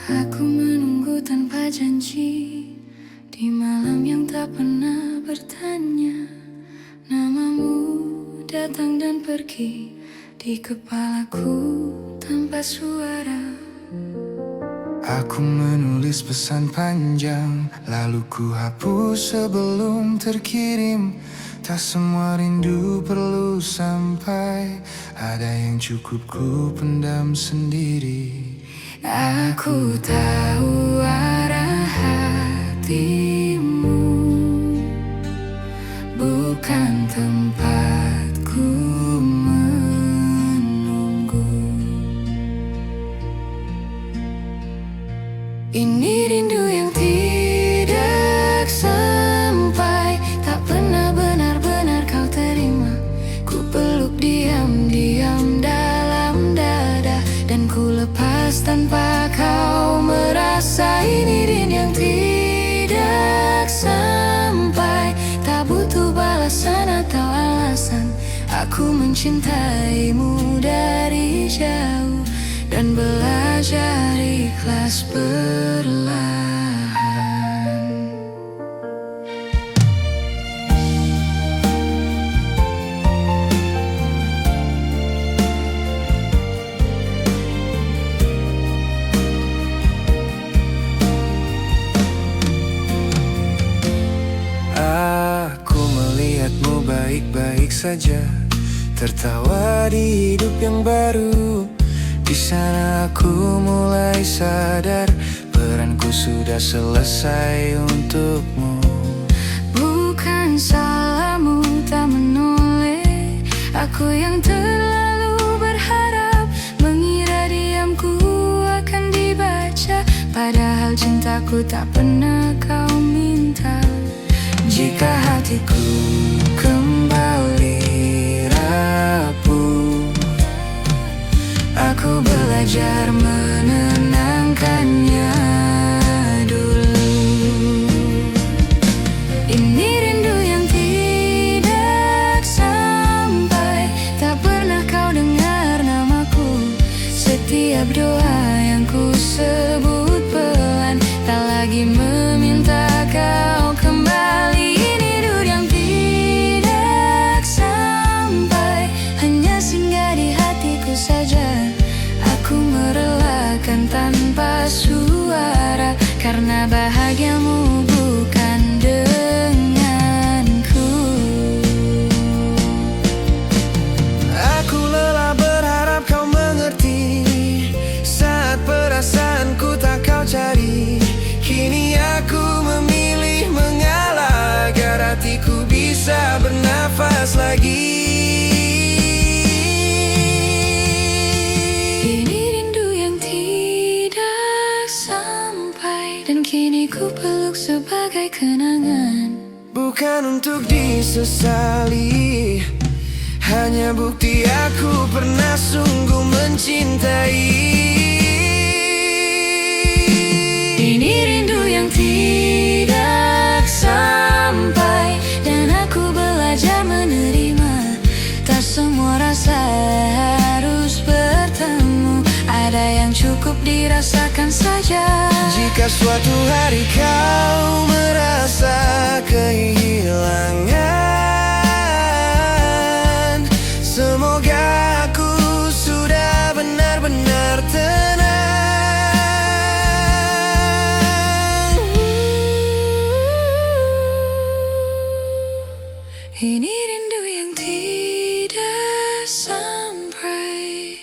Aku menunggu tanpa janji di malam yang tak pernah bertanya. Namamu datang dan pergi di kepalaku tanpa suara. Aku menulis pesan panjang, lalu ku hapus sebelum terkirim. Tak semua rindu perlu sampai, ada yang cukup ku pendam sendiri. Aku tahu arah hatimu, bukan tempatku menunggu. Ini rindu yang tidak sampai, tak pernah benar-benar kau terima. Ku peluk diam-diam dalam dada, dan ku lepas tanpa kau merasa. Ini rindu yang tidak sampai, tak butuh balasan atau alasan. Aku mencintaimu dari jauh dan belajar ikhlas perlahan. Aku melihatmu baik-baik saja, tertawa di hidup yang baru. Di sana aku mulai sadar, peranku sudah selesai untukmu. Bukan salahmu tak menoleh, aku yang terlalu berharap, mengira diamku akan dibaca, padahal cintaku tak pernah kau minta. Jika hatiku kembali rapuh, aku belajar menenangkannya dulu. Ini rindu yang tidak sampai, tak pernah kau dengar namaku. Setiap doa yang ku sebut pelan, tak lagi meminta kau kembali. Ini rindu yang tidak sampai, hanya singgah di hatiku saja. Aku merelakan tanpa suara, karena bahagiamu bukan denganku. Aku lelah berharap kau mengerti, saat perasaanku tak kau cari. Kini aku memilih mengalah, agar hatiku bisa bernafas lagi. Ini rindu yang tidak sampai, dan kini ku peluk sebagai kenangan. Bukan untuk disesali, hanya bukti aku pernah sungguh mencintai. Ini rindu yang tidak sampai, dan aku belajar menerima. Tak semua rasa harus bertemu, ada yang cukup dirasakan saja. Jika suatu hari kau merasa kehilangan, semoga aku sudah benar-benar tenang. Ini rindu yang tidak sampai.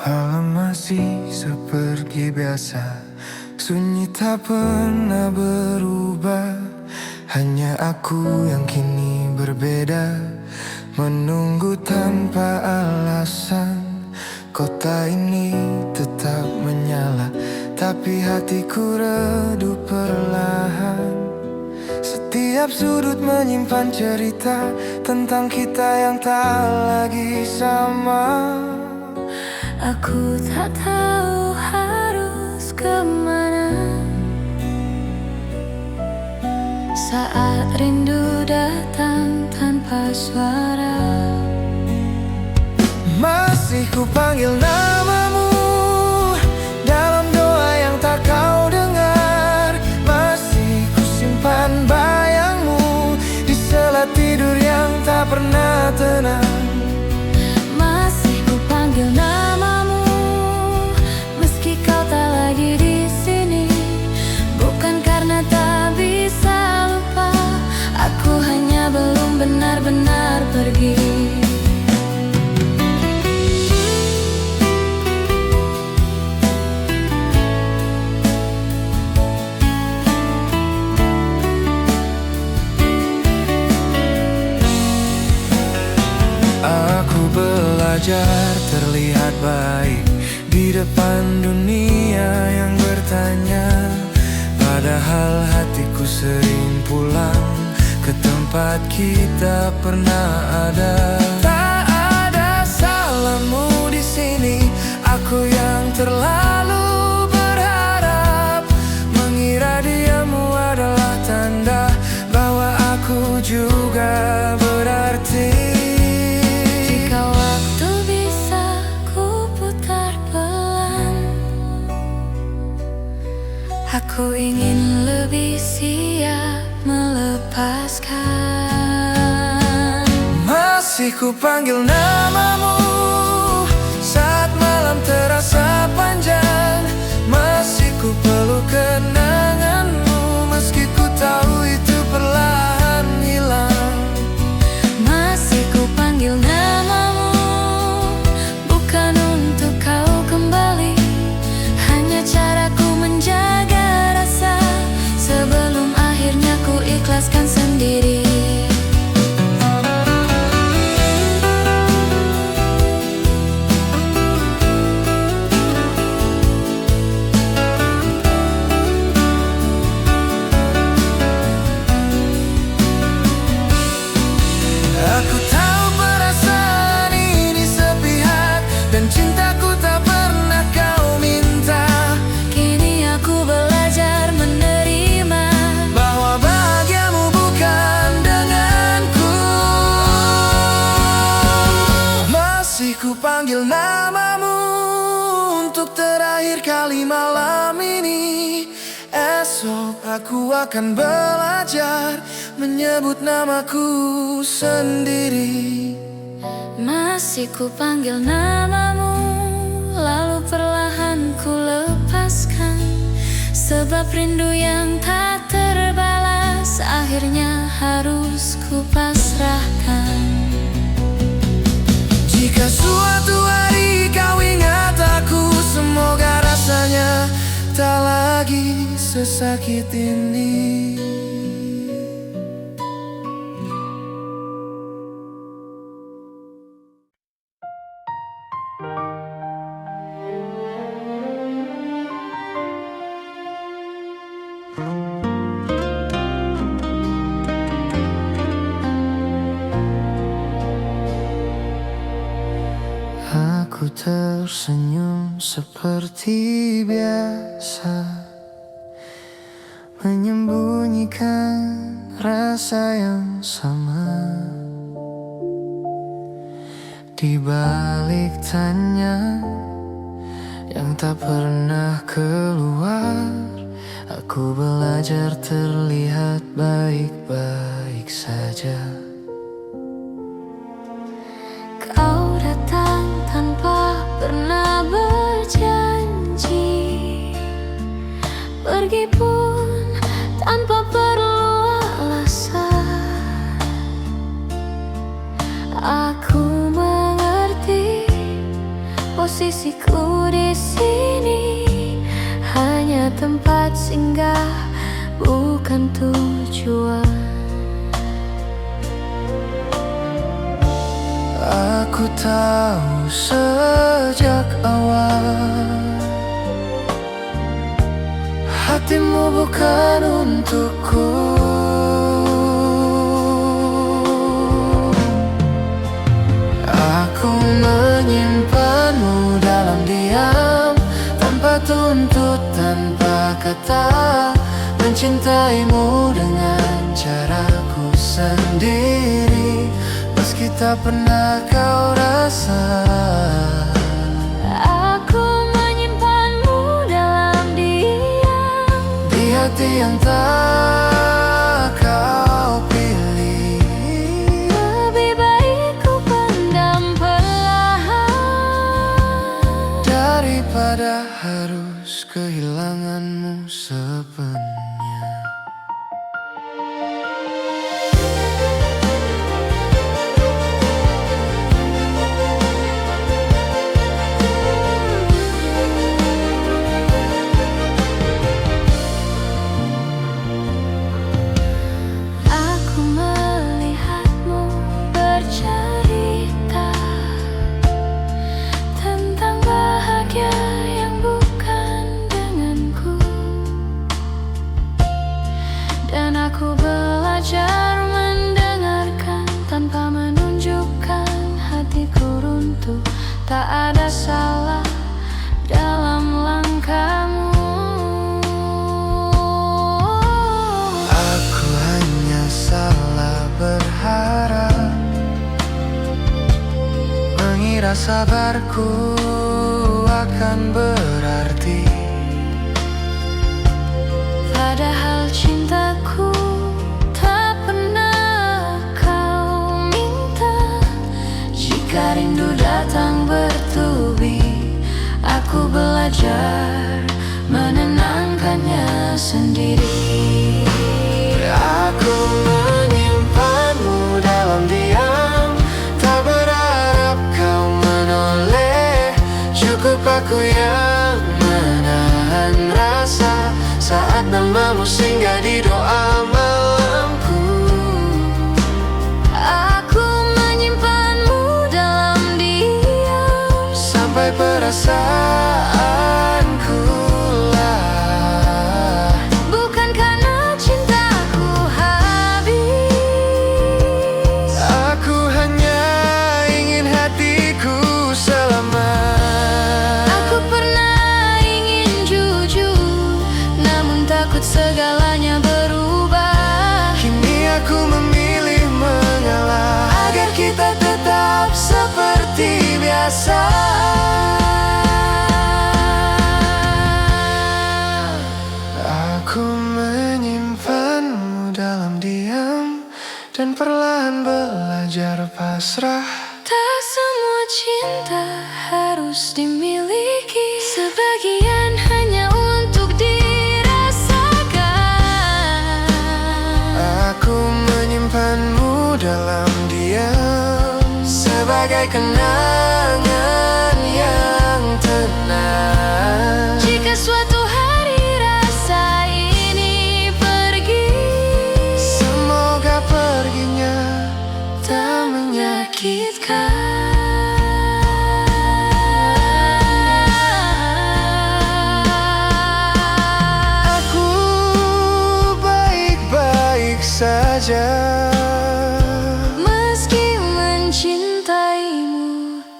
Malam masih seperti biasa, sunyi tak pernah berubah. Hanya aku yang kini berbeda, menunggu tanpa alasan. Kota ini tetap menyala tapi hatiku redup perlahan. Setiap sudut menyimpan cerita tentang kita yang tak lagi sama. Aku tak tahu harus kemana saat rindu datang tanpa suara. Masih ku panggil namamu dalam doa yang tak kau dengar. Masih ku simpan bayangmu di sela tidur yang tak pernah tenang. Masih ku panggil namamu meski kau tak lagi di sini. Bukan karena tak bisa lupa, aku hanya belum benar-benar pergi. Aku belajar terlihat baik di depan dunia yang bertanya. Padahal hatiku sering pulang ke tempat kita pernah ada. Tak ada salahmu di sini, aku yang terlalu berharap, mengira diamu adalah tanda bahwa aku juga berarti. Aku ingin lebih siap melepaskan. Masih ku panggil namamu saat malam terasa panjang. Masih ku peluk kenanganmu meski ku tahu itu perlahan hilang. Masih ku panggil namamu bukan untuk kau kembali, hanya caraku menjaga sebelum akhirnya ku ikhlaskan sendiri. Aku tahu perasaan ini sepihak dan cintaku tak pernah kau minta. Kini aku belajar menerima bahwa bahagiamu bukan denganku. Masih ku panggil namamu untuk terakhir kali malam ini. Esok aku akan belajar menyebut namaku sendiri. Masih ku panggil namamu, lalu perlahan ku lepaskan. Sebab rindu yang tak terbalas akhirnya harus ku pasrahkan. Jika suatu hari kau ingat aku, semoga rasanya tak lagi sesakit ini. Aku tersenyum seperti biasa, menyembunyikan rasa yang sama. Di balik tanya yang tak pernah keluar, aku belajar terlihat baik-baik saja. Kau datang tanpa pernah berjanji, pergi pun tanpa perlu alasan. Aku mengerti posisiku di sini hanya tempat singgah, bukan tujuan. Aku tahu sejak awal bukan untukku. Aku menyimpanmu dalam diam, tanpa tuntut, tanpa kata, mencintaimu dengan caraku sendiri, meski tak pernah kau rasa. Aku menyimpanmu dalam diam, Di hati yang tak kau pilih. lebih baik ku pendam perlahan Daripada harus kehilanganmu sepenuhnya. Aku melihatmu bercerita tentang bahagia yang bukan denganku, dan aku belajar mendengarkan tanpa menunjukkan hatiku runtuh. Tak ada salah dalam langkahmu. Aku hanya salah berharap, mengira sabarku akan berarti. Padahal cintaku tak pernah kau minta. Jika rindu datang bertubi, aku belajar menenangkannya sendiri. Aku menyimpanmu dalam diam, tak berharap kau menoleh. Cukup aku yang menahan rasa saat namamu singgah di doa malamku. Aku menyimpanmu dalam diam, Sampai perasaanku lah, bukan karena cintaku habis. aku hanya ingin hatiku selamat. Aku pernah ingin jujur, namun takut segalanya berubah. Kini aku memilih mengalah, agar kita tetap seperti biasa. Aku menyimpanmu dalam diam, dan perlahan belajar pasrah. Tak semua cinta harus dimiliki, sebagian hanya untuk dirasakan. Aku menyimpanmu dalam diam, sebagai kenangan yang tenang. Jika suatu hari rasa ini pergi, Semoga perginya tak menyakitkan. Aku baik-baik saja, meski mencintaimu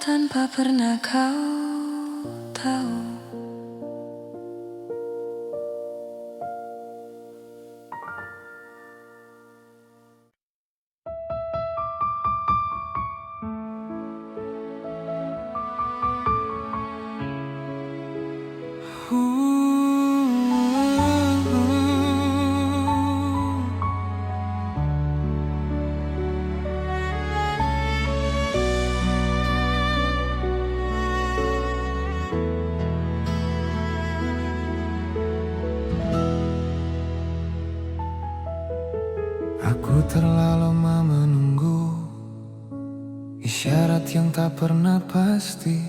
tanpa pernah kau tahu. Aku terlalu lama menunggu isyarat yang tak pernah pasti.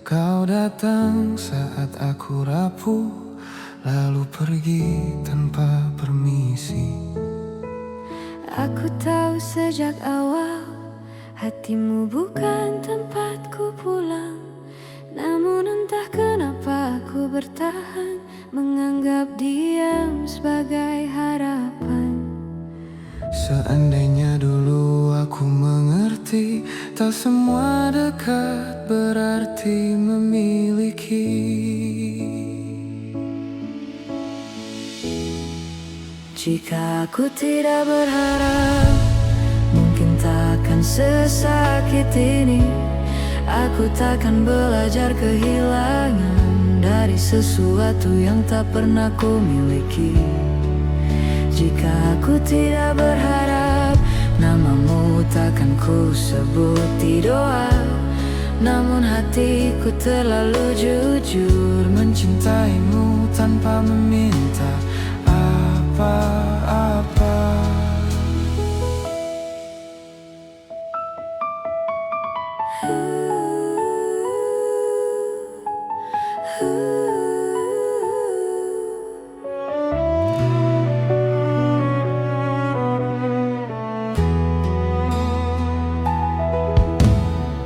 Kau datang saat aku rapuh, lalu pergi tanpa permisi. Aku tahu sejak awal hatimu bukan tempatku pulang, namun entah kenapa aku bertahan, menganggap diam sebagai harapan. Seandainya dulu aku mengerti, tak semua dekat berarti memiliki. Jika aku tidak berharap, mungkin takkan sesakit ini. Aku takkan belajar kehilangan dari sesuatu yang tak pernah ku miliki. Jika aku tidak berharap, namamu takkan ku sebut di doa. Namun hatiku terlalu jujur mencintaimu tanpa meminta apa-apa.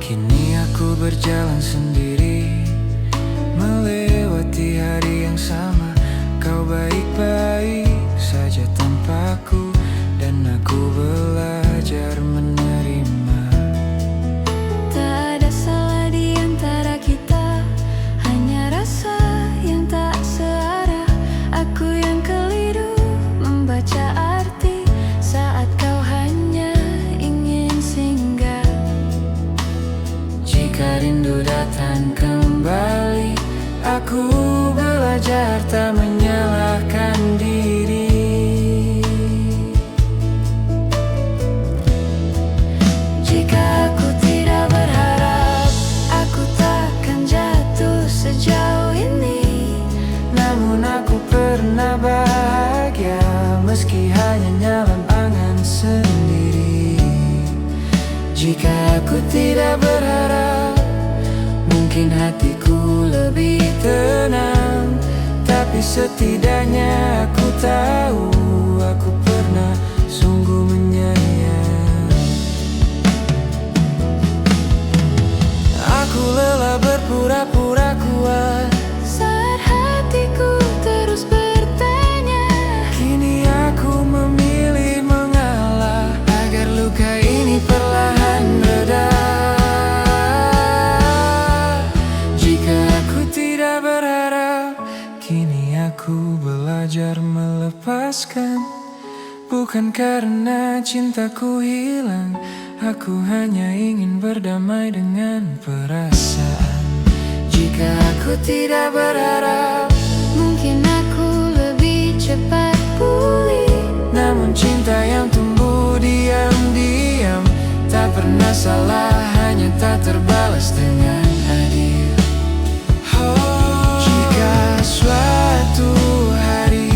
Kini aku berjalan sendiri, melewati hari yang sama. Kau baik-baik saja tanpaku, dan aku belajar menerima. Tak ada salah di antara kita, hanya rasa yang tak searah. Aku yang keliru membaca arti saat kau hanya ingin singgah. Jika rindu datang kembali, aku belajar tak menyalahkan diri. Jika aku tidak berharap, aku takkan jatuh sejauh ini. Namun aku pernah bahagia, meski hanya nyala angan sendiri. Jika aku tidak berharap, mungkin hatiku lebih tenang. Tapi setidaknya aku tahu, aku pernah sungguh menyayang. Aku lelah berpura-pura kuat Saat hatiku terus bertanya, kini aku memilih mengalah agar luka ini perlahan reda. Jika aku tidak berharap, kini aku belajar melepaskan. Bukan karena cintaku hilang, aku hanya ingin berdamai dengan perasaan. Jika aku tidak berharap, mungkin aku lebih cepat pulih. namun cinta yang tumbuh diam-diam tak pernah salah, hanya tak terbalas dengan adil. Jika suatu hari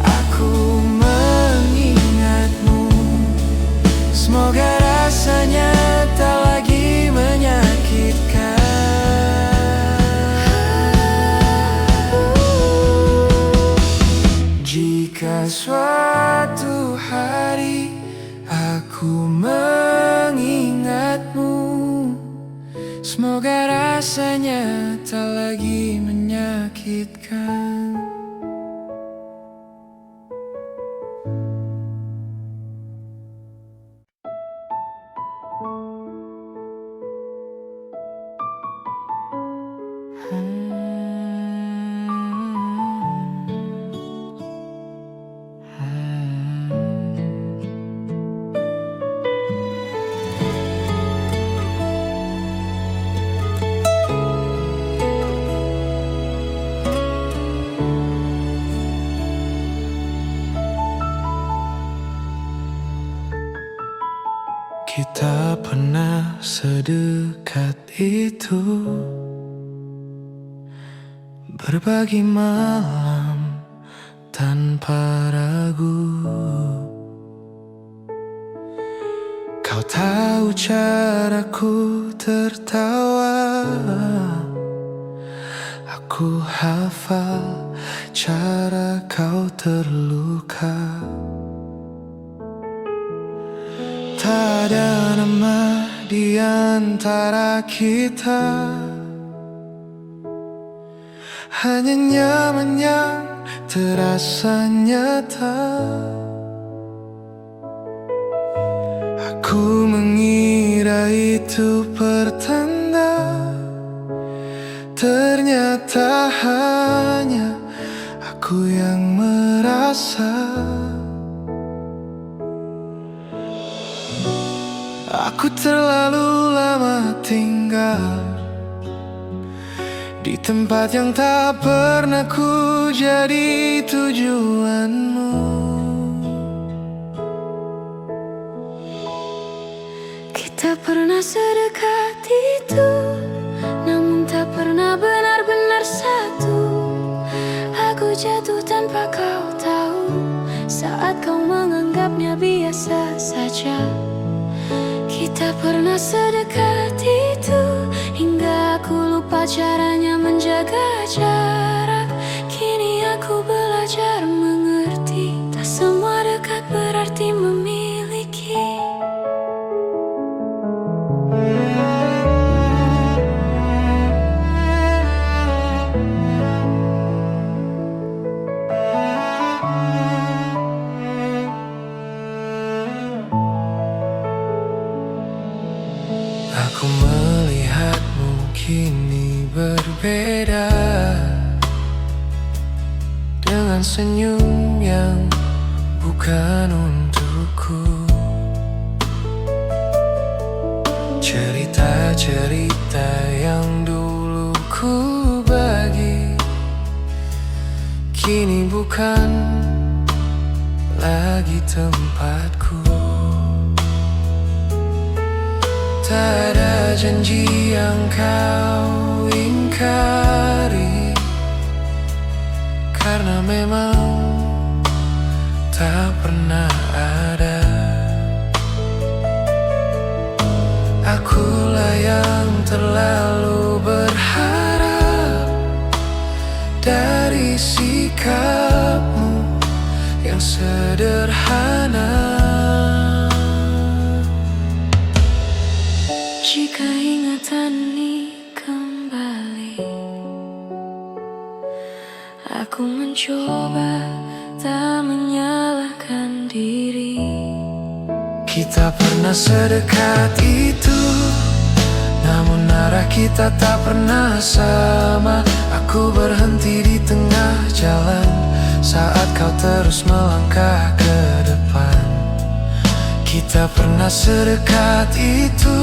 aku mengingatmu, semoga rasanya tak lagi menyakitkan. Jika suatu hari aku mengingatmu, semoga rasanya tak lagi menyakitkan. Kita pernah sedekat itu, berbagi malam tanpa ragu. Kau tahu caraku tertawa, aku hafal cara kau terluka. Tak ada nama di antara kita, hanya nyaman yang terasa nyata. Aku mengira itu pertanda, ternyata hanya aku yang merasa. Aku terlalu lama tinggal di tempat yang tak pernah ku jadi tujuanmu. Kita pernah sedekat itu, namun tak pernah benar-benar satu. Aku jatuh tanpa kau tahu, saat kau menganggapnya biasa saja. Kita pernah sedekat itu, hingga aku lupa caranya menjaga jarak. Kini aku belajar mengerti, tak semua dekat berarti memiliki. Aku melihatmu kini berbeda, dengan senyum yang bukan untukku. Cerita-cerita yang dulu ku bagi, kini bukan lagi tempatku. Tak ada janji yang kau ingkari, karena memang tak pernah ada. Akulah yang terlalu berharap dari sikapmu yang sederhana. Jika ingatan ini kembali, aku mencoba tak menyalahkan diri. Kita pernah sedekat itu, namun arah kita tak pernah sama. Aku berhenti di tengah jalan saat kau terus melangkah ke depan. Kita pernah sedekat itu,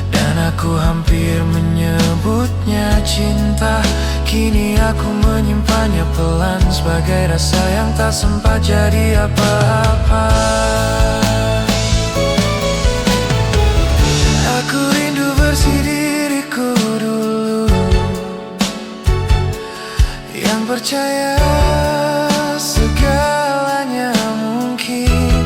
dan aku hampir menyebutnya cinta. Kini aku menyimpannya pelan sebagai rasa yang tak sempat jadi apa-apa. Aku rindu bersih diriku dulu, yang percaya segalanya mungkin.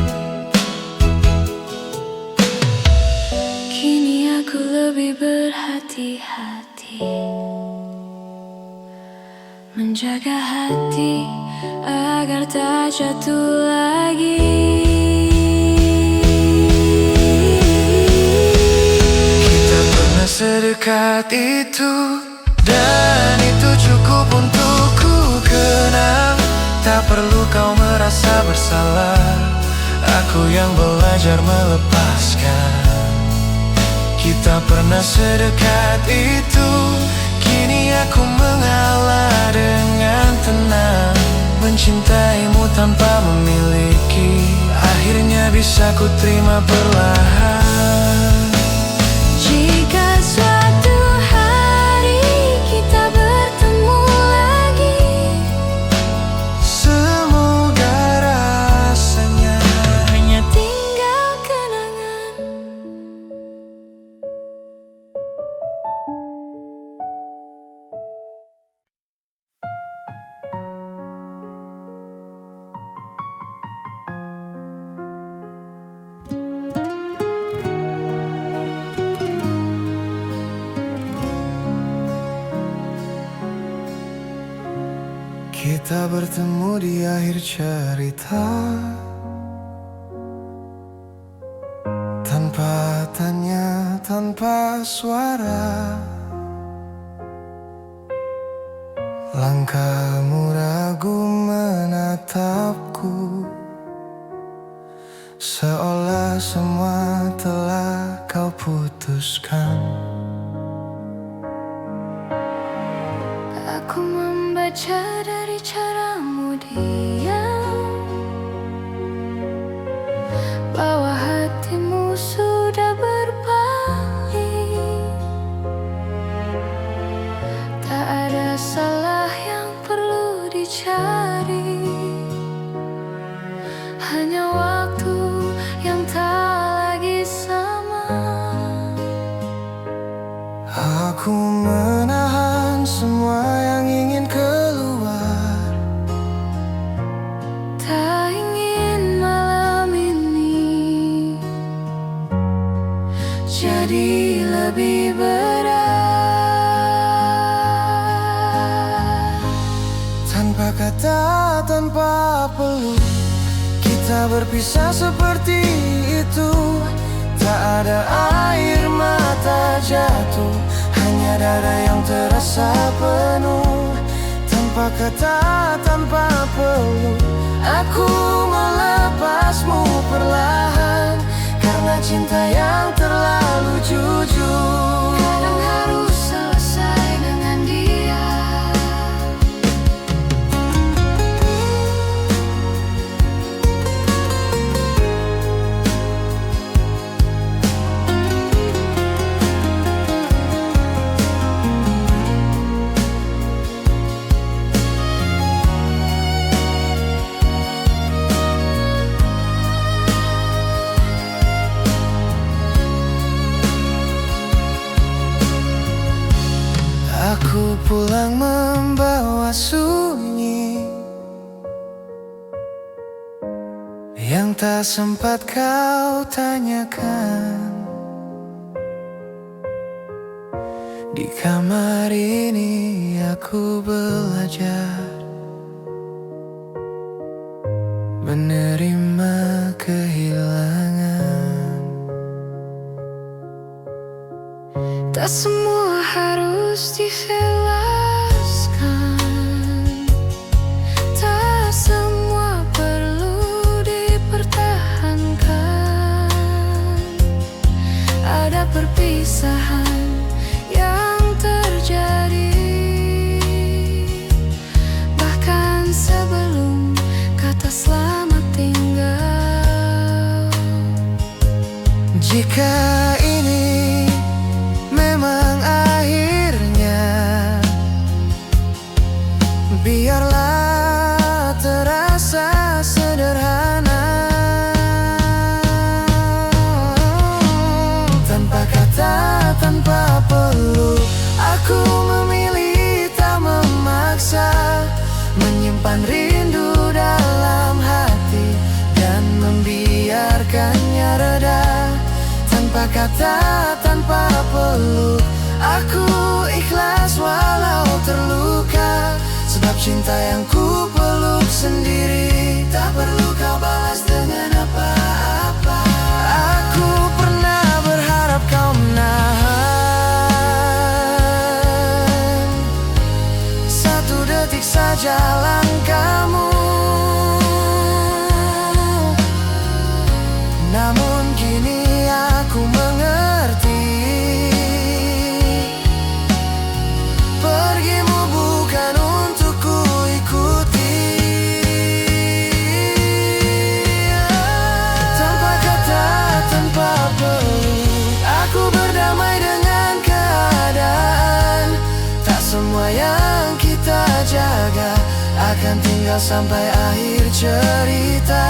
Kini aku lebih berhati-hati, menjaga hati agar tak jatuh lagi. Kita pernah sedekat itu, dan itu cukup untuk ku kenang. Tak perlu kau merasa bersalah, aku yang belajar melepaskan. Kita pernah sedekat itu, kini aku mengalah dengan tenang. Mencintaimu tanpa memiliki, akhirnya bisa ku terima perlahan. Jika suatu hari kita bertemu lagi, semoga rasanya hanya tinggal kenangan. Kita bertemu di akhir cerita, tanpa tanya, tanpa suara. Langkahmu ragu menatapku, seolah semua telah kau putuskan. Aku membaca dari caramu diam bahwa hatimu sudah berpaling. Tak ada salah yang perlu dicari, hanya waktu yang tak lagi sama. Aku menahan semua yang ingin keluar, Tak ingin malam ini jadi lebih berat. tanpa kata, tanpa peluk, kita berpisah seperti itu. Tak ada air mata jatuh, hanya dada yang terasa penuh. Tanpa kata, tanpa peluk, aku melepasmu perlahan, karena cinta yang terlalu jujur Kadang harus selesai dengan dia. Aku pulang membawa sunyi yang tak sempat kau tanyakan. Di kamar ini aku belajar menerima kehilangan. Tak semua harus dijelaskan, tak semua perlu dipertahankan. Ada perpisahan yang terjadi, bahkan sebelum kata selamat tinggal. Jika ini memang akhirnya, biarlah terasa sederhana. Tanpa kata, tanpa peluk, aku memilih tak memaksa, menyimpan rindu dalam hati dan membiarkannya reda. Tanpa kata, tanpa peluk, aku ikhlas walau terluka, sebab cinta yang ku peluk sendiri tak perlu kau balas dengan apa-apa. Aku pernah berharap kau menahan satu detik saja langkahmu, namun kini aku mengerti, pergimu bukan untuk ku ikuti. Tanpa kata, tanpa peluk, aku berdamai dengan keadaan. Tak semua yang kita jaga akan tinggal sampai akhir cerita.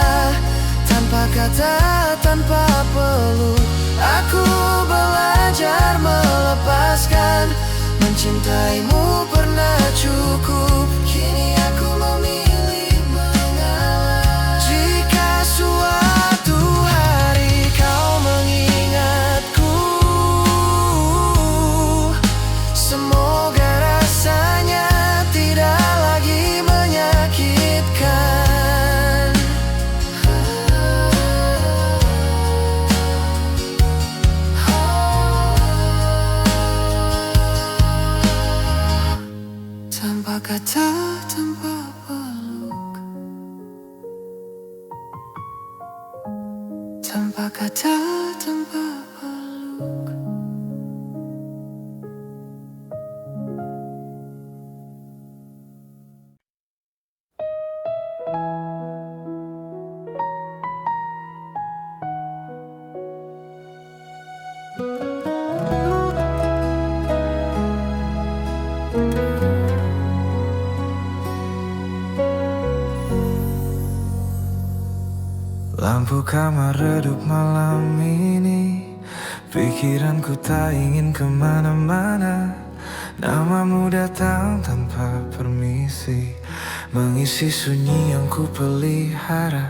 Tanpa kata, tanpa peluk, aku belajar melepaskan. Mencintaimu pernah cukup, kini aku memilih mengalah. Jika suatu hari kau mengingatku, semoga rasanya tidak lagi menyakitkan. Tanpa kata, tanpa peluk, tanpa kata, tanpa peluk. Lampu kamar redup malam ini, pikiranku tak ingin kemana-mana. Namamu datang tanpa permisi, mengisi sunyi yang ku pelihara.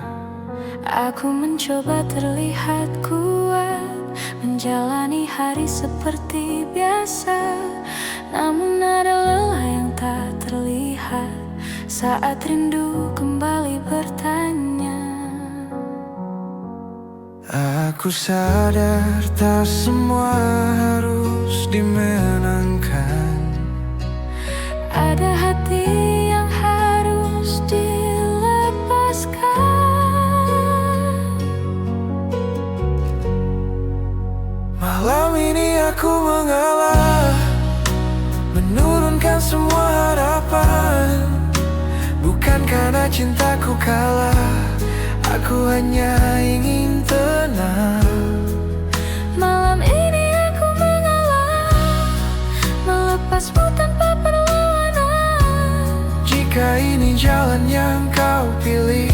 Aku mencoba terlihat kuat, menjalani hari seperti biasa. Namun ada lelah yang tak terlihat saat rindu kembali bertanya. Aku sadar tak semua harus dimenangkan. Ada hati yang harus dilepaskan. Malam ini aku mengalah, menurunkan semua harapan. Bukan karena cintaku kalah, aku hanya ingin tenang. Malam ini aku mengalah, melepasmu tanpa perlawanan. Jika ini jalan yang kau pilih,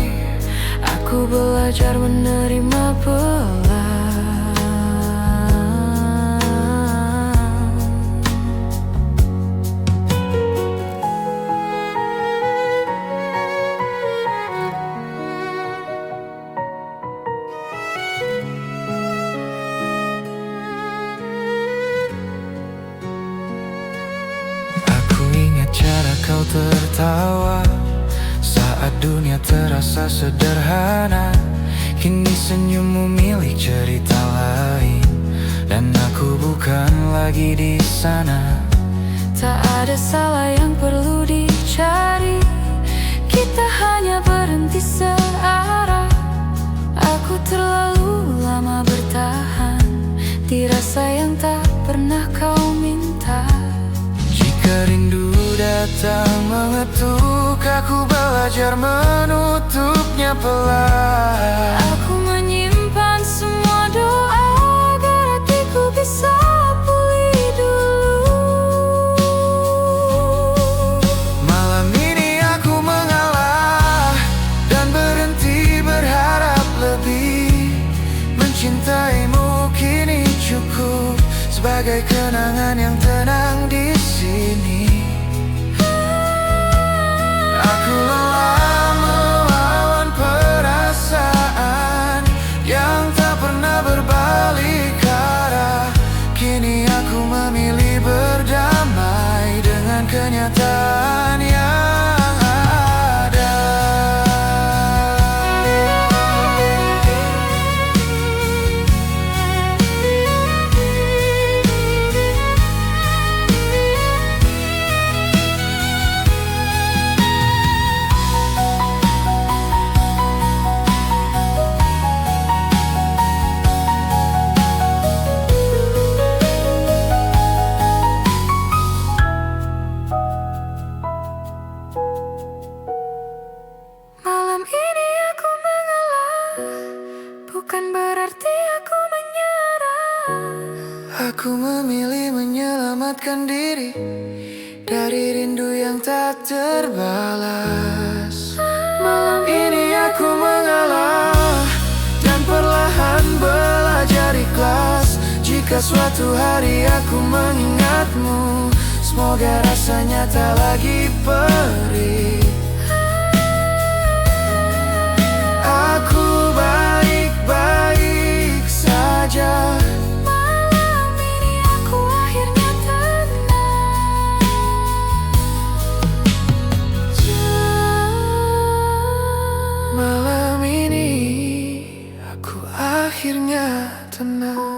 Aku belajar menerima pelan. aku ingat cara kau tertawa saat dunia terasa sederhana. Kini senyummu milik cerita lain, dan aku bukan lagi di sana. Tak ada salah yang perlu dicari, kita hanya berhenti searah. Aku terlalu lama bertahan di rasa yang tak pernah kau minta. Jika rindu datang mengetuk, aku belajar menutupnya pelan. Aku menyimpan semua doa agar hatiku bisa pulih dulu. Malam ini aku mengalah dan berhenti berharap lebih. Mencintaimu kini cukup sebagai kenangan yang tenang di sini. Aku lelah melawan perasaan yang tak pernah berbalik arah. Kini aku memilih berdamai dengan kenyataan yang ada. Malam ini aku mengalah, bukan berarti aku menyerah. Aku memilih menyelamatkan diri dari rindu yang tak terbalas. Malam ini aku mengalah dan perlahan belajar ikhlas. Jika suatu hari aku mengingatmu, semoga rasanya tak lagi perih. Aku baik-baik saja. Malam ini aku akhirnya tenang. Malam ini aku akhirnya tenang.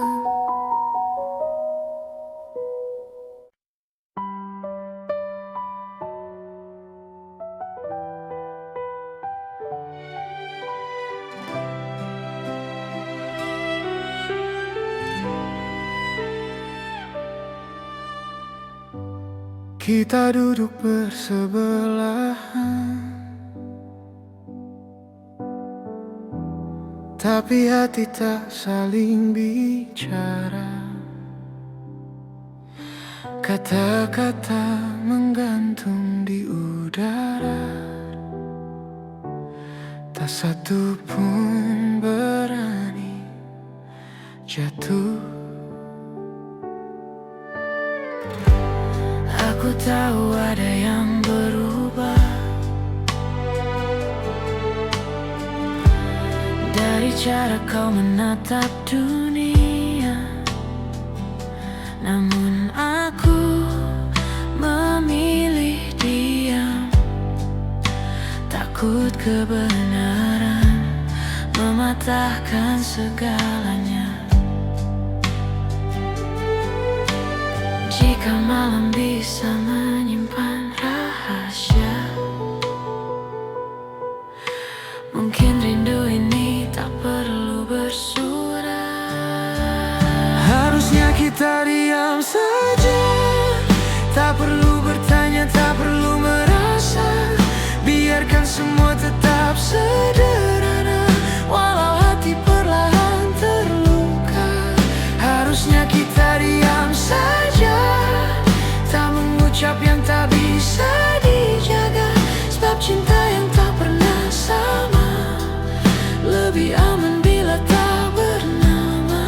Kita duduk bersebelahan, tapi hati tak saling bicara. Kata-kata menggantung di udara, tak satu pun berani jatuh. Aku tahu ada yang berubah dari cara kau menatap dunia, namun aku memilih diam. Takut kebenaran mematahkan segalanya. Jika malam bisa menyimpan rahasia, mungkin rindu ini tak perlu bersurat. Harusnya kita diam saja, tak perlu bertanya, tak perlu merasa. Biarkan semua tetap sederhana, walau hati perlahan terluka. Harusnya kita diam saja, tak mengucap yang tak bisa dijaga. Sebab cinta yang tak pernah sama lebih aman bila tak bernama.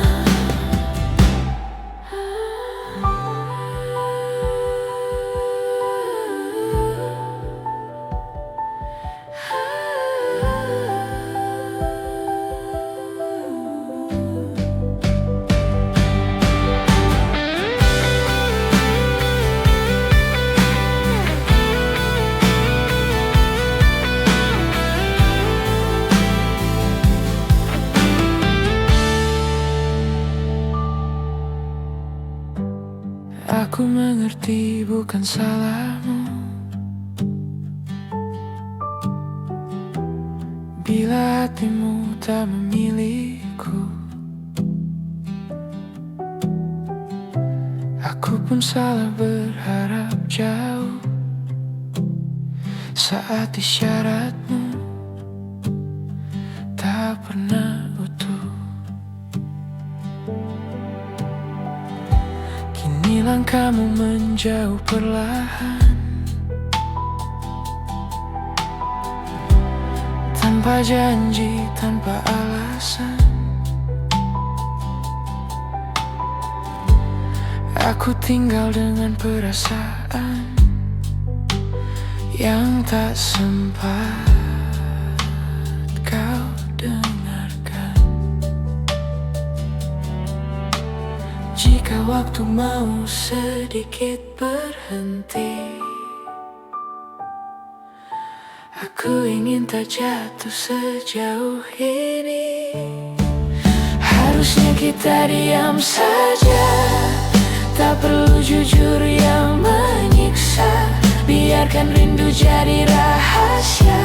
Aku mengerti bukan salahmu bila hatimu tak memilihku. Aku pun salah berharap jauh saat isyaratmu tak pernah utuh. Kini langkahmu menjauh perlahan, tanpa janji, tanpa alasan. Aku tinggal dengan perasaan yang tak sempat kau dengarkan. Jika waktu mau sedikit berhenti, aku ingin tak jatuh sejauh ini. Harusnya kita diam saja, tak perlu jujur yang menyiksa. Biarkan rindu jadi rahasia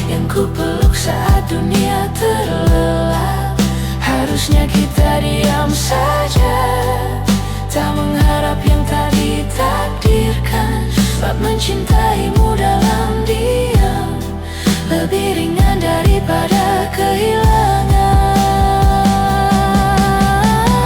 yang ku peluk saat dunia terlelap. Harusnya kita diam saja, tak mengharap yang tak ditakdirkan. Sebab mencintaimu dalam diam lebih ringan daripada kehilangan.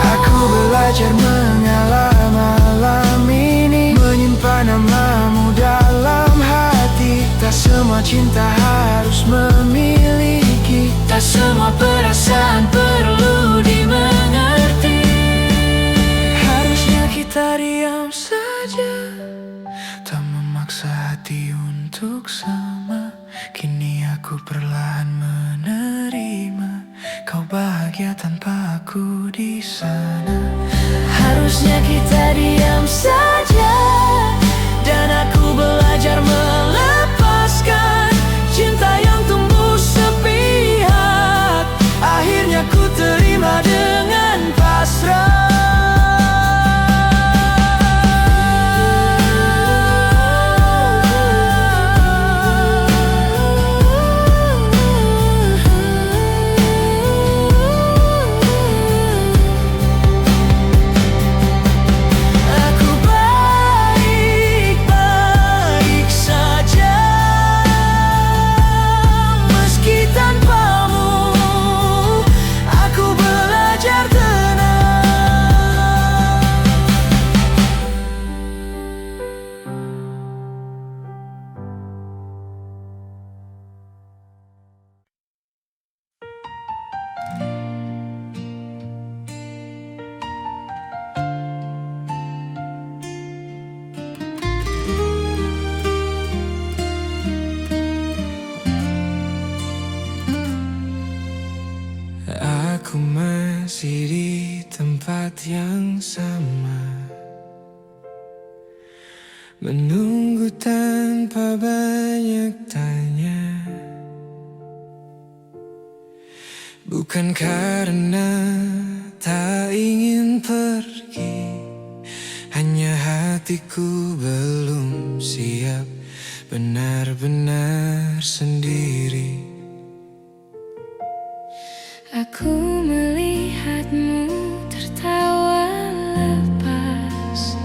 Aku belajar mengalah malam ini, menyimpan namamu dalam hati. Tak semua cinta harus memiliki, tak semua perasaan perlu dimengerti. Harusnya kita diam saja, tak memaksa hati untuk sama. Kini aku perlahan menerima kau bahagia tanpa aku di sana. Harusnya kita diam saja, dan aku belajar melepaskan cinta yang tumbuh sepihak. Akhirnya ku terima dengan pasrah. Aku menunggu tanpa banyak tanya. Bukan karena tak ingin pergi, hanya hatiku belum siap benar-benar sendiri. Aku melihatmu tertawa lepas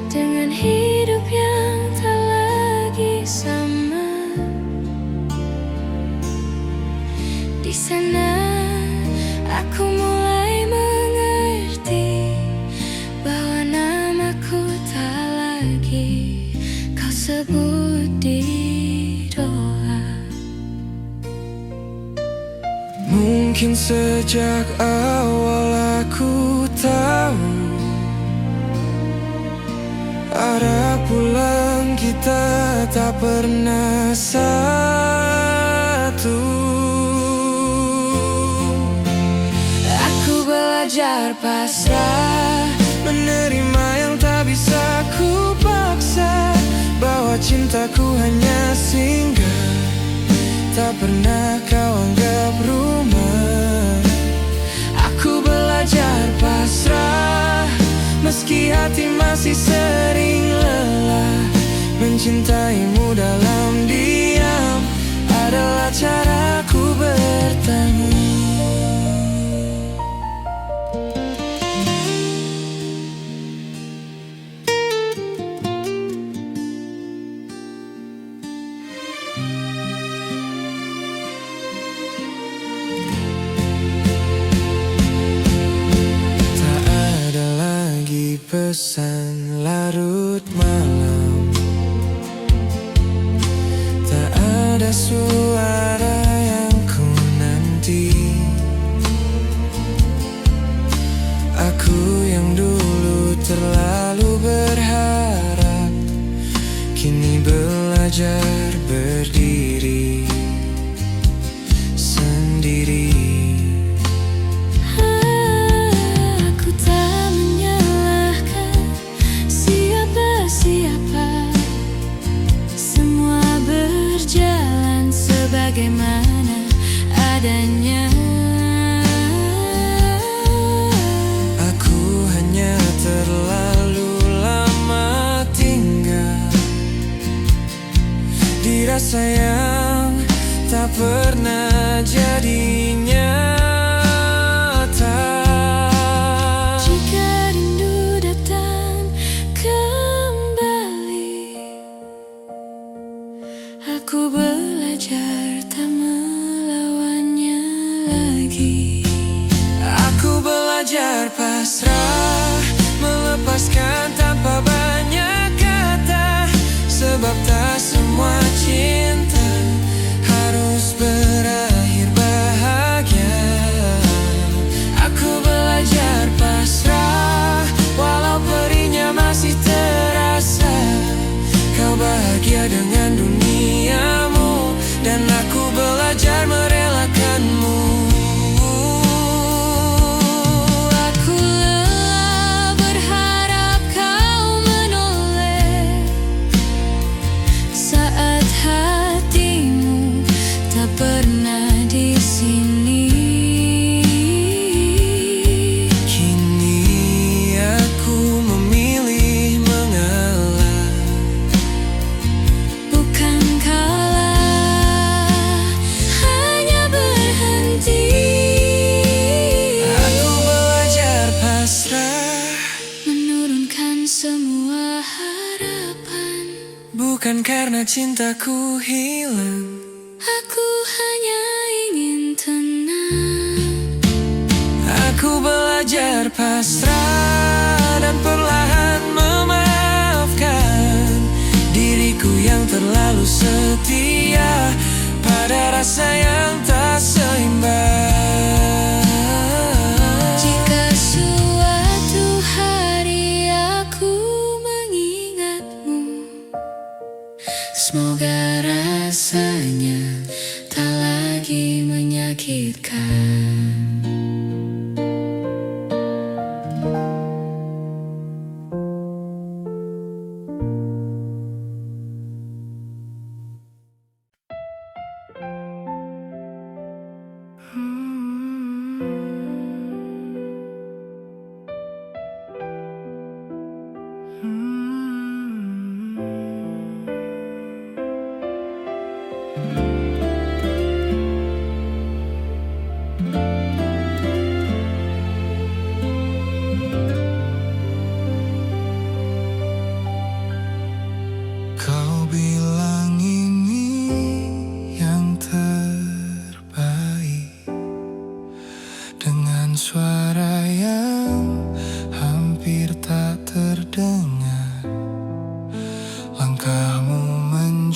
dengan hidup yang tak lagi sama. Di sana aku mulai mengerti bahwa namaku tak lagi kau sebut di doa. Mungkin sejak awal aku tahu arah pulang kita tak pernah satu. Belajar pasrah, menerima yang tak bisa ku paksa, bahwa cintaku hanya singgah, tak pernah kau anggap rumah. Aku belajar pasrah, meski hati masih sering lelah. Mencintaimu dalam diam adalah caraku bertemu. Pesan larut malam, tak ada suara yang ku nanti. Aku yang dulu terlalu berharap, kini belajar berdiri sendiri. Bagaimana adanya. Aku hanya terlalu lama tinggal, dirasa yang tak pernah jadi nyata. Jika rindu datang kembali, aku belajar tak melawannya lagi. Aku belajar pasrah, melepaskan tanpa banyak kata, sebab tak semua cinta harus berakhir bahagia. Aku belajar pasrah, walau perihnya masih terasa. Kau bahagia dengan duniamu, dan aku belajar merelakanmu. Aku lelah berharap kau menoleh saat hatimu tak pernah di sini. Kini aku memilih mengalah, Bukan kalah, hanya berhenti. aku belajar pasrah, Menurunkan semua harapan. bukan karena cintaku hilang. Aku hanya ingin tenang. Aku belajar pasrah dan perlahan memaafkan diriku yang terlalu setia pada rasa yang tak seimbang. Jika suatu hari aku mengingatmu, semoga rasanya tak lagi menyakitkan.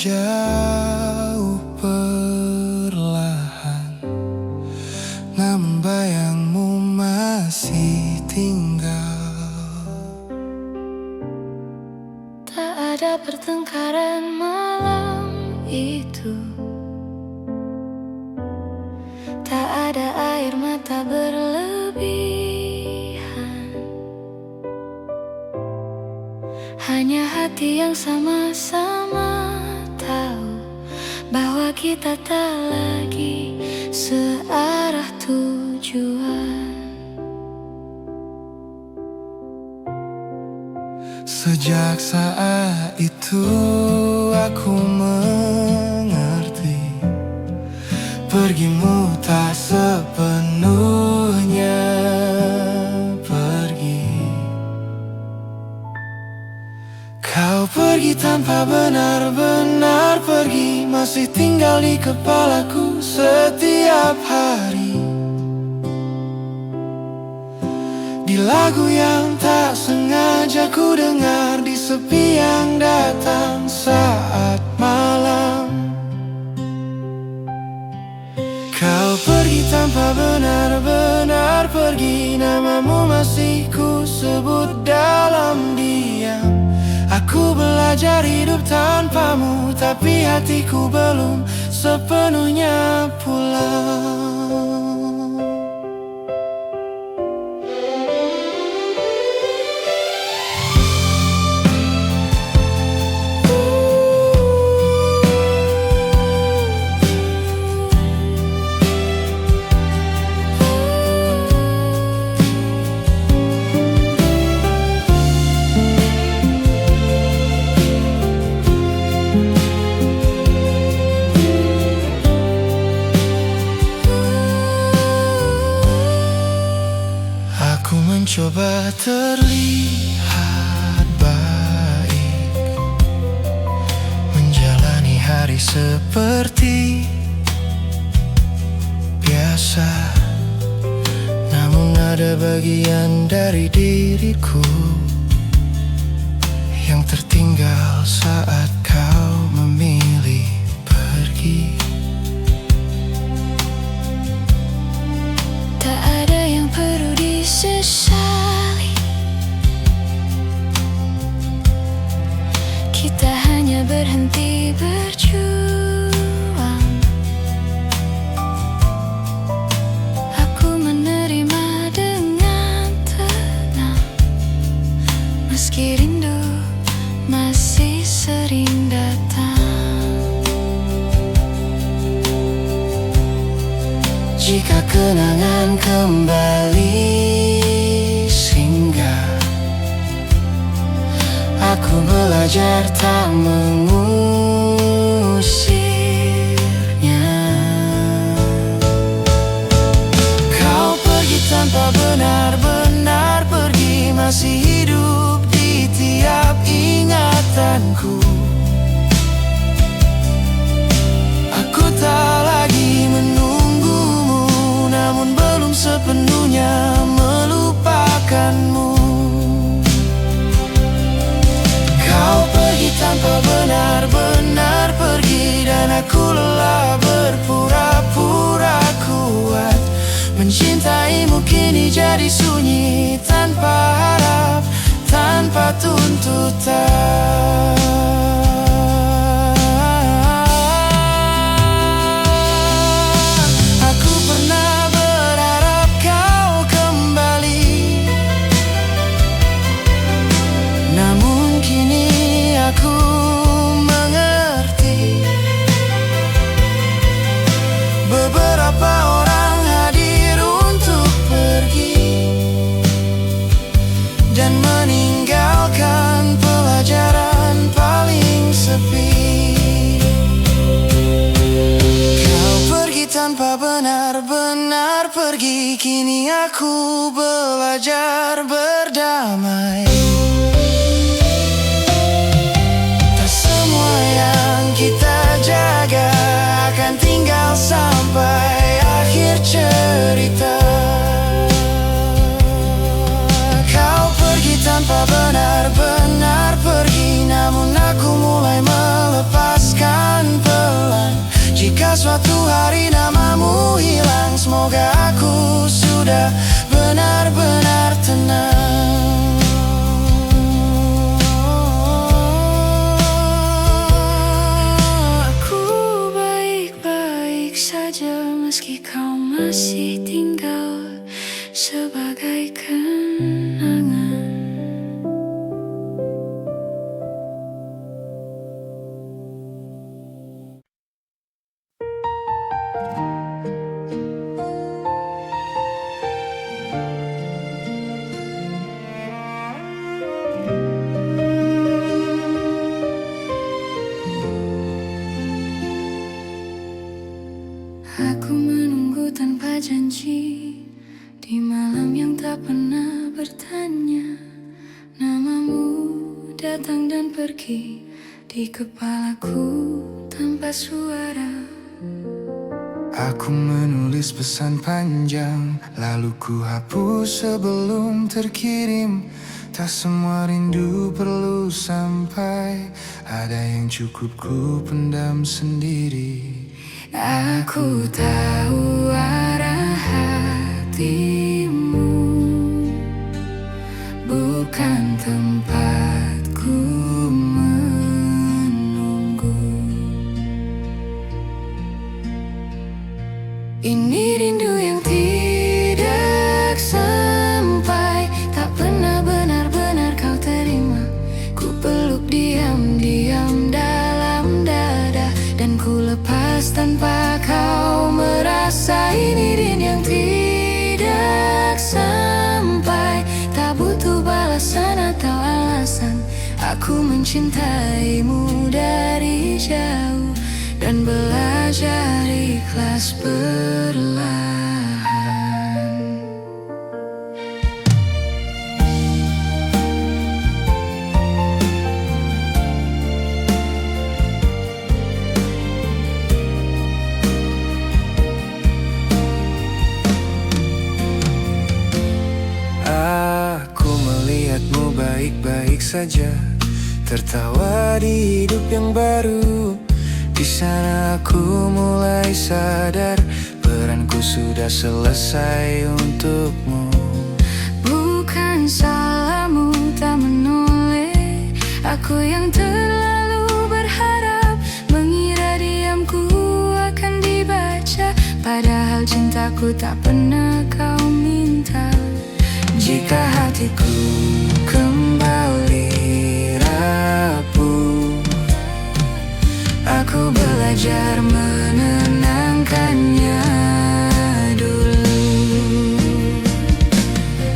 menjauh perlahan, namun bayangmu masih tinggal. Tak ada pertengkaran malam itu, tak ada air mata berlebihan, hanya hati yang sama-sama tahu bahwa kita tak lagi searah tujuan. Sejak saat itu aku mengerti, pergimu tak sepenuhnya pergi. Kau pergi tanpa benar-benar pergi, masih tinggal di kepalaku setiap hari. Di lagu yang tak sengaja ku dengar, di sepi yang datang saat malam. Kau pergi tanpa benar-benar pergi, namamu masih ku sebut dalam diam. Aku belajar hidup tanpamu, tapi hatiku belum sepenuhnya pulang. Aku mencoba terlihat baik, menjalani hari seperti biasa, namun ada bagian dari diriku yang tertinggal saat kau memilih pergi. Tak ada yang perlu disesali, kita hanya berhenti berjuang. Aku menerima dengan tenang, meski rindu masih sering datang. Jika kenangan kembali singgah, aku belajar tak mengusirnya. Kau pergi tanpa benar-benar pergi, masih hidup di tiap ingatanku. Aku tak lagi menunggumu, namun belum sepenuhnya melupakanmu. Kau pergi tanpa benar-benar pergi, dan aku lelah berpura-pura kuat. Mencintaimu kini jadi sunyi, tanpa harap, tanpa tuntutan. Aku pernah berharap kau kembali, namun kini aku mengerti. Beberapa orang hadir untuk pergi dan meninggalkan pelajaran paling sepi. Kau pergi tanpa benar-benar pergi, kini aku belajar berdamai. Tak semua yang kita jaga akan tinggal sampai akhir cerita. Kau pergi tanpa benar-benar pergi, namun aku mulai melepaskan Aku menunggu tanpa janji di malam yang tak pernah bertanya. Namamu datang dan pergi di kepalaku tanpa suara. Aku menulis pesan panjang, lalu ku hapus sebelum terkirim. Tak semua rindu perlu sampai, ada yang cukup ku pendam sendiri. Aku tahu arah hatimu, bukan tempatku menunggu. Ini rindu yang tidak sampai, tak pernah benar-benar kau terima. Ku peluk diam-diam dalam dada, dan ku lepas tanpa kau merasa. Ini rindu yang tidak sampai, tak butuh balasan atau alasan. Aku mencintaimu dari jauh dan belajar ikhlas perlahan. Aku melihatmu baik-baik saja, tertawa di hidup yang baru. Di sana aku mulai sadar, peranku sudah selesai untukmu. Bukan salahmu tak menoleh, aku yang terlalu berharap, mengira diamku akan dibaca, padahal cintaku tak pernah kau minta. Jika hatiku kembali rapuh, aku belajar menenangkannya dulu.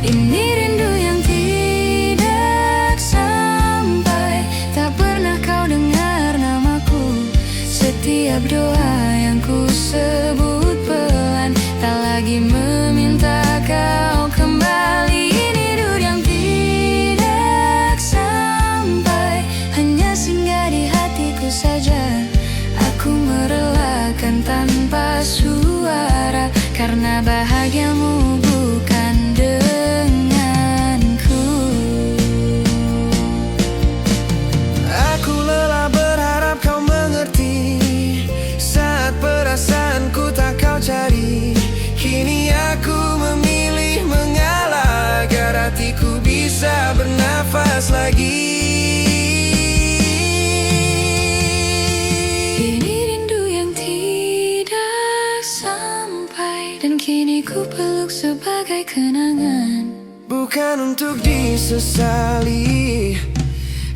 Ini rindu yang tidak sampai, tak pernah kau dengar namaku. Setiap doa yang ku sebut pelan, tak lagi meminta kau kembali. Ini rindu yang tidak sampai, hanya singgah di hatiku saja. Aku merelakan tanpa suara, karena bahagiamu bukan denganku. Aku lelah berharap kau mengerti, saat perasaanku tak kau cari. Kini aku memilih mengalah, agar hatiku bisa bernafas lagi. Dan kini ku peluk sebagai kenangan, bukan untuk disesali,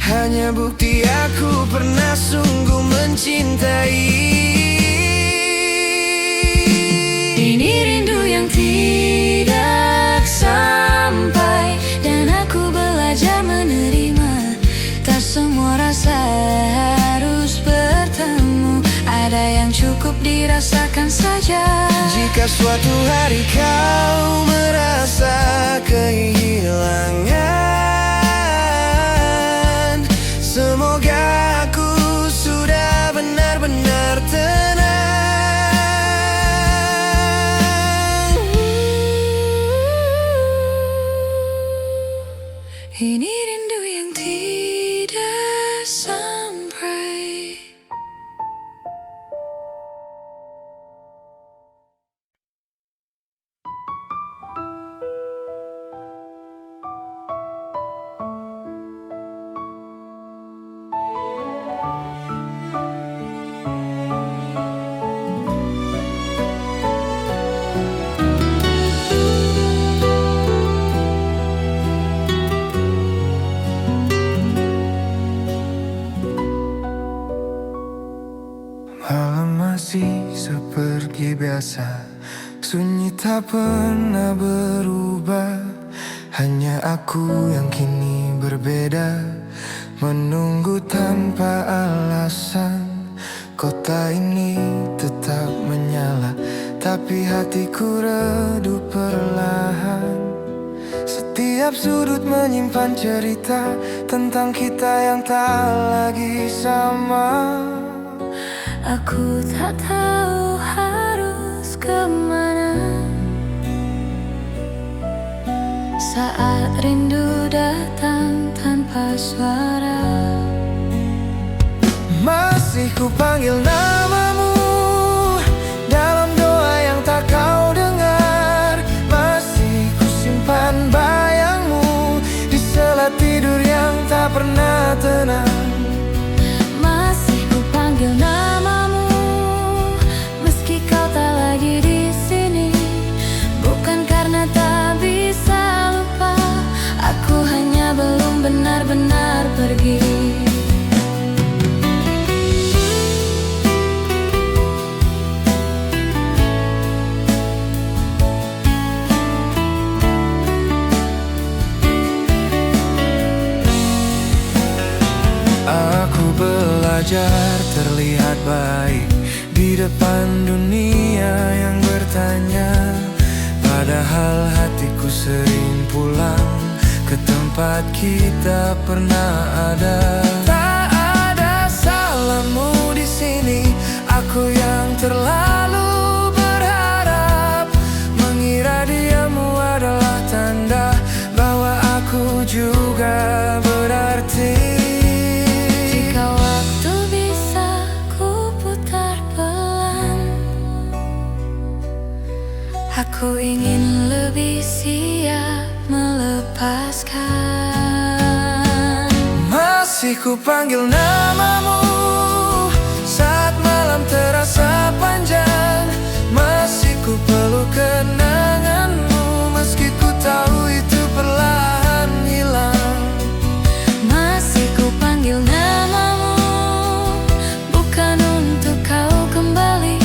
hanya bukti aku pernah sungguh mencintai. ini rindu yang tidak sampai, dan aku belajar menerima. Tak semua rasa harus bertemu, ada yang cukup dirasakan saja. Jika suatu hari kau merasa kehilangan, semoga aku sudah benar-benar tenang. Ini rindu yang tidak sampai. Malam masih seperti biasa, sunyi tak pernah berubah. Hanya aku yang kini berbeda, menunggu tanpa alasan. Kota ini tetap menyala, tapi hatiku redup perlahan. Setiap sudut menyimpan cerita tentang kita yang tak lagi sama. Aku tak tahu harus kemana saat rindu datang tanpa suara. Masih ku panggil namamu dalam doa yang tak kau dengar. Masih ku simpan bayangmu di sela tidur yang tak pernah tenang. Masih ku panggil namamu meski kau tak lagi di sini. Bukan karena tak bisa lupa, aku hanya belum benar-benar pergi. Aku belajar terlihat baik di depan dunia yang bertanya, padahal hatiku sering pulang ke tempat kita pernah ada. Tak ada salahmu di sini, aku yang terlalu berharap, mengira diamu adalah tanda bahwa aku juga berarti. Aku ingin lebih siap melepaskan. Masih ku panggil namamu saat malam terasa panjang. Masih ku peluk kenanganmu meski ku tahu itu perlahan hilang. Masih ku panggil namamu bukan untuk kau kembali,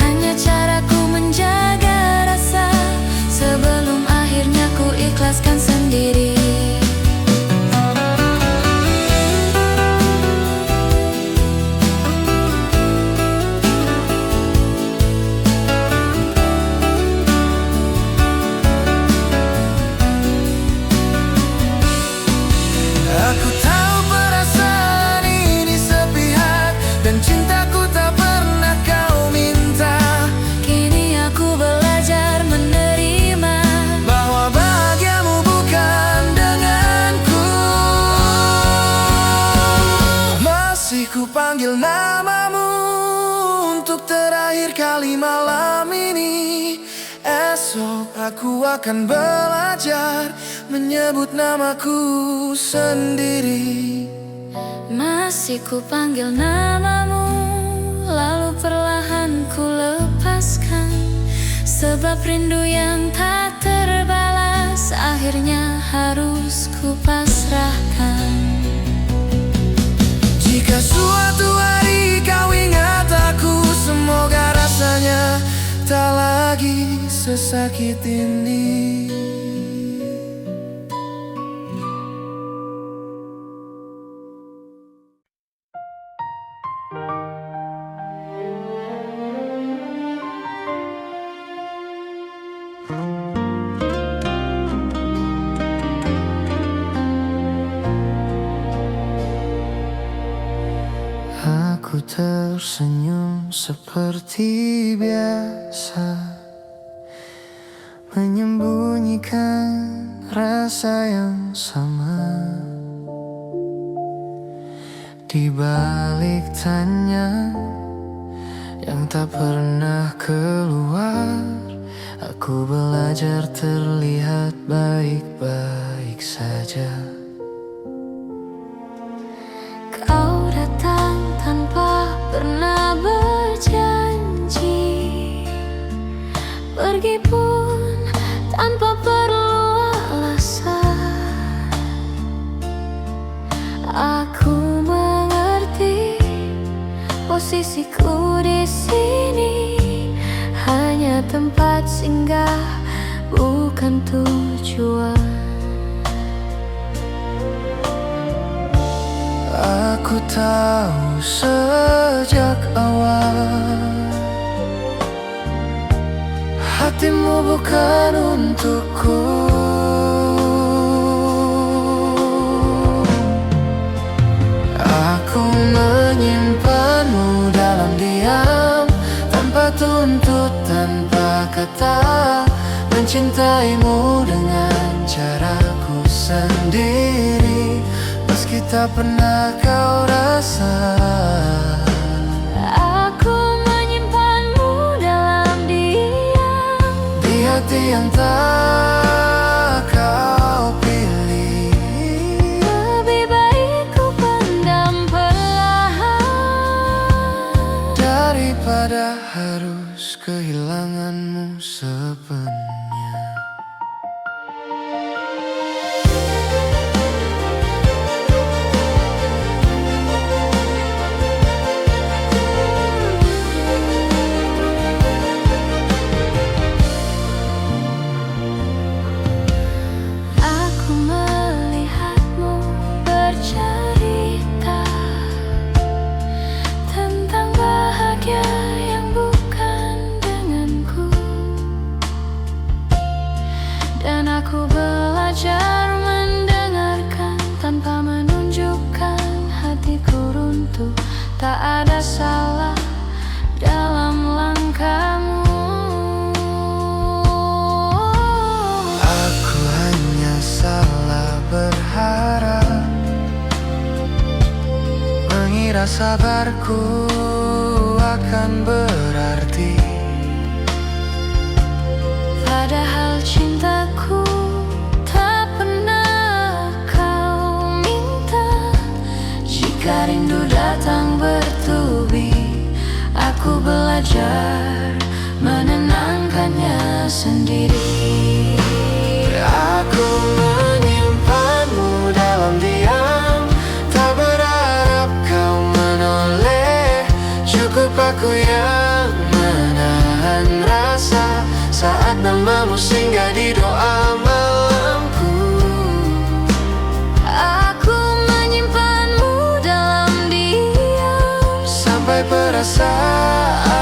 hanya caraku menjaga sebelum akhirnya ku ikhlaskan sendiri. Aku tahu perasaan ini sepihak dan cintaku tak pernah kau minta. Kini aku belajar menerima bahwa bahagiamu bukan denganku. Masih ku panggil namamu untuk terakhir kali malam ini. Esok aku akan belajar menyebut namaku sendiri. Masih ku panggil namamu, lalu perlahan ku lepaskan. Sebab rindu yang tak terbalas akhirnya harus ku pasrahkan. Jika suatu hari kau ingat aku, semoga rasanya tak lagi sesakit ini. Aku tersenyum seperti biasa, menyembunyikan rasa yang sama. Di balik tanya yang tak pernah keluar, aku belajar terlihat baik-baik saja. Kau datang tanpa pernah berjanji, pergi pun tanpa perlu alasan. Aku mengerti posisiku di sini hanya tempat singgah, bukan tujuan. Aku tahu sejak awal hatimu bukan untukku. Aku menyimpanmu dalam diam, tanpa tuntut, tanpa kata, mencintaimu dengan caraku sendiri, meski tak pernah kau rasa. Aku menyimpanmu dalam diam, Di hati yang tak kau pilih. lebih baik ku pendam perlahan Daripada harus kehilanganmu sepenuhnya. Aku melihatmu bercerita tentang bahagia yang bukan denganku, dan aku belajar mendengarkan tanpa menunjukkan hatiku runtuh. Tak ada salah dalam langkahmu. Aku hanya salah berharap, mengira sabarku akan berarti. Padahal cintaku tak pernah kau minta. Jika rindu datang bertubi, aku belajar menenangkannya sendiri. Aku menyimpanmu dalam diam, tak berharap kau menoleh. Cukup aku yang menahan rasa saat namamu singgah di doa malamku. Aku menyimpanmu dalam diam, Sampai perasaan